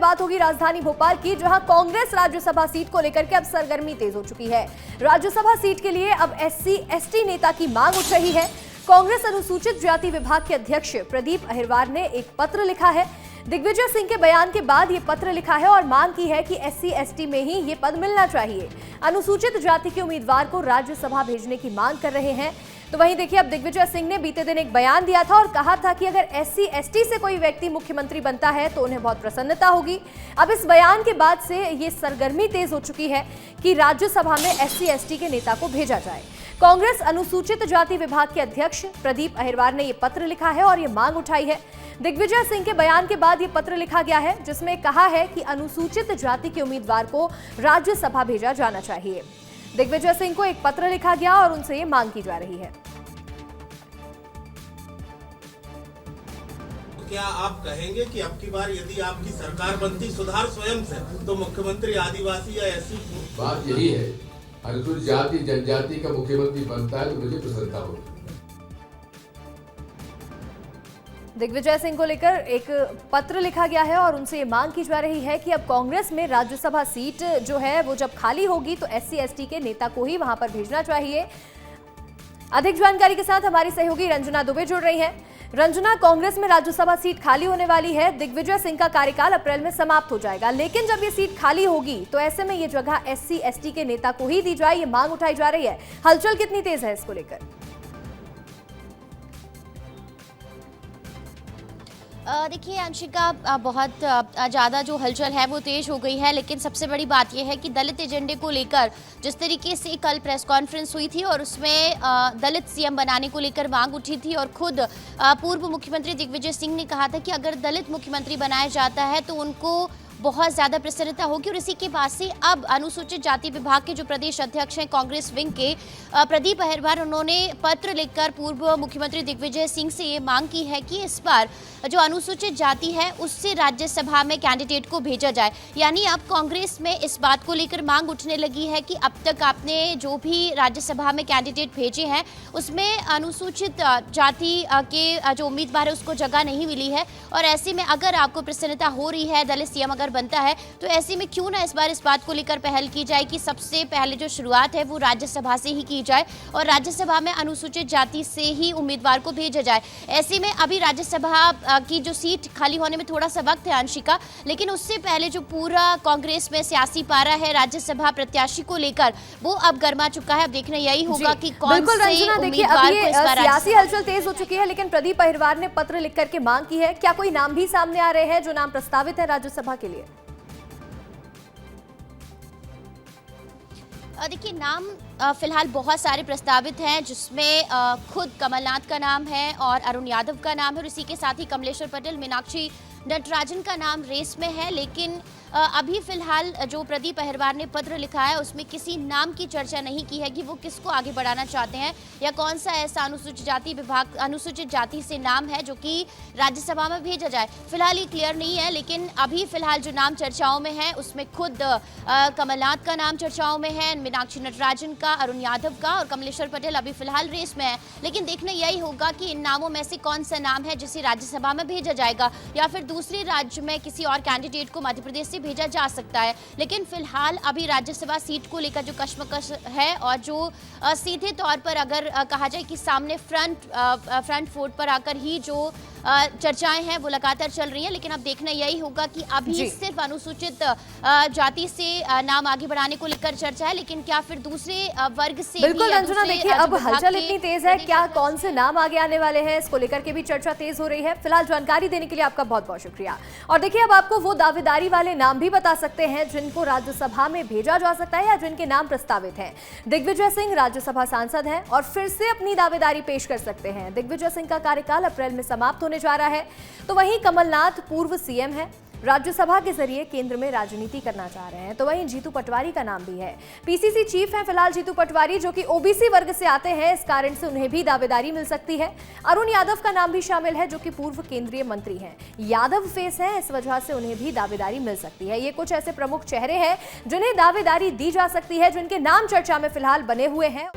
बात होगी राजधानी भोपाल की, जहां कांग्रेस राज्यसभा सीट को लेकर के अब सरगर्मी तेज हो चुकी है। राज्यसभा सीट के लिए अब SC/ST नेता की मांग उठ रही है। कांग्रेस अनुसूचित जाति विभाग के अध्यक्ष प्रदीप अहिरवार ने एक पत्र लिखा है। दिग्विजय सिंह के बयान के बाद ये पत्र लिखा है और मांग की है कि SC/ST में ही ये पद मिलना चाहिए। अनुसूचित जाति के उम्मीदवार को राज्यसभा भेजने की मांग कर रहे हैं। तो वहीं देखिए, अब दिग्विजय सिंह ने बीते दिन एक बयान दिया था और कहा था कि अगर SC/ST से कोई व्यक्ति मुख्यमंत्री बनता है तो उन्हें बहुत प्रसन्नता होगी। अब इस बयान के बाद से ये सरगर्मी तेज हो चुकी है कि राज्यसभा में SC/ST के नेता को भेजा जाए। कांग्रेस अनुसूचित जाति विभाग के अध्यक्ष प्रदीप अहिरवार ने ये पत्र लिखा है और ये मांग उठाई है। दिग्विजय सिंह के बयान के बाद ये पत्र लिखा गया है, जिसमें कहा है कि अनुसूचित जाति के उम्मीदवार को राज्यसभा भेजा जाना चाहिए। दिग्विजय सिंह को एक पत्र लिखा गया और उनसे ये मांग की जा रही है। क्या आप कहेंगे कि अब की बार यदि आपकी सरकार बनती सुधार स्वयं से, तो मुख्यमंत्री आदिवासी या SC? बात यही है, अनुसूचित जाति जनजाति का मुख्यमंत्री बनता है तो मुझे प्रसन्नता होगी। दिग्विजय सिंह को लेकर एक पत्र लिखा गया है और उनसे ये मांग की जा रही है कि अब कांग्रेस में राज्यसभा सीट जो है वो जब खाली होगी तो SC/ST के नेता को ही वहां पर भेजना चाहिए। अधिक जानकारी के साथ हमारी सहयोगी रंजना दुबे जुड़ रही हैं। रंजना, कांग्रेस में राज्यसभा सीट खाली होने वाली है। दिग्विजय सिंह का कार्यकाल अप्रैल में समाप्त हो जाएगा, लेकिन जब ये सीट खाली होगी तो ऐसे में ये जगह SC/ST के नेता को ही दी जाए, ये मांग उठाई जा रही है। हलचल कितनी तेज है इसको लेकर? देखिए अंशिका, बहुत ज़्यादा जो हलचल है वो तेज हो गई है, लेकिन सबसे बड़ी बात यह है कि दलित एजेंडे को लेकर जिस तरीके से कल प्रेस कॉन्फ्रेंस हुई थी और उसमें दलित CM बनाने को लेकर मांग उठी थी और खुद पूर्व मुख्यमंत्री दिग्विजय सिंह ने कहा था कि अगर दलित मुख्यमंत्री बनाया जाता है तो उनको बहुत ज़्यादा प्रसन्नता होगी। और इसी के बाद से अब अनुसूचित जाति विभाग के जो प्रदेश अध्यक्ष हैं कांग्रेस विंग के प्रदीप अहिरवार, उन्होंने पत्र लिखकर पूर्व मुख्यमंत्री दिग्विजय सिंह से ये मांग की है कि इस बार जो अनुसूचित जाति है उससे राज्यसभा में कैंडिडेट को भेजा जाए। यानी अब कांग्रेस में इस बात को लेकर मांग उठने लगी है कि अब तक आपने जो भी राज्यसभा में कैंडिडेट भेजे हैं उसमें अनुसूचित जाति के जो उम्मीदवार है उसको जगह नहीं मिली है। और ऐसे में अगर आपको प्रसन्नता हो रही है, दलित CM अगर बनता है, तो ऐसे में क्यों ना इस बार इस बात को लेकर पहल की जाए कि सबसे पहले जो शुरुआत है वो राज्यसभा से ही की जाए और राज्यसभा में अनुसूचित जाति से ही उम्मीदवार को भेजा जाए। ऐसे में अभी राज्यसभा की जो सीट खाली होने में थोड़ा सा वक्त है अंशिका, लेकिन उससे पहले जो पूरा कांग्रेस में सियासी पारा है राज्यसभा प्रत्याशी को लेकर वो अब गर्मा चुका है। अब देखना यही होगा कि कौन से उम्मीदवार को इस बार सियासी हलचल तेज हो चुकी है, लेकिन प्रदीप अहिरवार ने पत्र लिख करके मांग की है। क्या कोई नाम भी सामने आ रहे हैं जो नाम प्रस्तावित है राज्यसभा के लिए? देखिए, नाम फिलहाल बहुत सारे प्रस्तावित हैं, जिसमें खुद कमलनाथ का नाम है और अरुण यादव का नाम है और इसी के साथ ही कमलेश्वर पटेल, मीनाक्षी नटराजन का नाम रेस में है। लेकिन अभी फिलहाल जो प्रदीप अहिरवार ने पत्र लिखा है उसमें किसी नाम की चर्चा नहीं की है कि वो किसको आगे बढ़ाना चाहते हैं या कौन सा ऐसा अनुसूचित जाति विभाग अनुसूचित जाति से नाम है जो कि राज्यसभा में भेजा जाए। फिलहाल ये क्लियर नहीं है, लेकिन अभी फिलहाल जो नाम चर्चाओं में है उसमें खुद कमलनाथ का नाम चर्चाओं में है, मीनाक्षी नटराजन का, अरुण यादव का और कमलेश्वर पटेल अभी फिलहाल रेस में है। लेकिन देखना यही होगा कि इन नामों में से कौन सा नाम है जिसे राज्यसभा में भेजा जाएगा या फिर दूसरे राज्य में किसी और कैंडिडेट को मध्य प्रदेश से भेजा जा सकता है। लेकिन फिलहाल अभी राज्यसभा सीट को लेकर जो कश्मकश है और जो सीधे तौर पर अगर कहा जाए कि सामने फ्रंट फुट पर आकर ही जो चर्चाएं हैं वो लगातार चल रही हैं, लेकिन अब देखना यही होगा कि अभी सिर्फ अनुसूचित जाति से नाम आगे बढ़ाने को लेकर चर्चा है, लेकिन क्या फिर दूसरे वर्ग से बिल्कुल रंजना, देखिए अब हलचल इतनी तेज है, क्या कौन से नाम आगे आने वाले हैं इसको लेकर के भी चर्चा तेज हो रही है। फिलहाल जानकारी देने के लिए आपका बहुत बहुत शुक्रिया। और देखिए, अब आपको वो दावेदारी वाले नाम भी बता सकते हैं जिनको राज्यसभा में भेजा जा सकता है या जिनके नाम प्रस्तावित हैं। दिग्विजय सिंह राज्यसभा सांसद हैं और फिर से अपनी दावेदारी पेश कर सकते हैं। दिग्विजय सिंह का कार्यकाल अप्रैल में समाप्त होने जा रहा है। तो वहीं कमलनाथ पूर्व CM है, राज्यसभा के जरिए केंद्र में राजनीति करना चाह रहे हैं। तो वहीं जीतू पटवारी का नाम भी है। PCC चीफ हैं फिलहाल जीतू पटवारी, जो कि OBC वर्ग से आते हैं, इस कारण से उन्हें भी दावेदारी मिल सकती है। अरुण यादव का नाम भी शामिल है, जो कि पूर्व केंद्रीय मंत्री हैं। यादव फेस है, इस वजह से उन्हें भी दावेदारी मिल सकती है। ये कुछ ऐसे प्रमुख चेहरे हैं जिन्हें दावेदारी दी जा सकती है, जिनके नाम चर्चा में फिलहाल बने हुए हैं।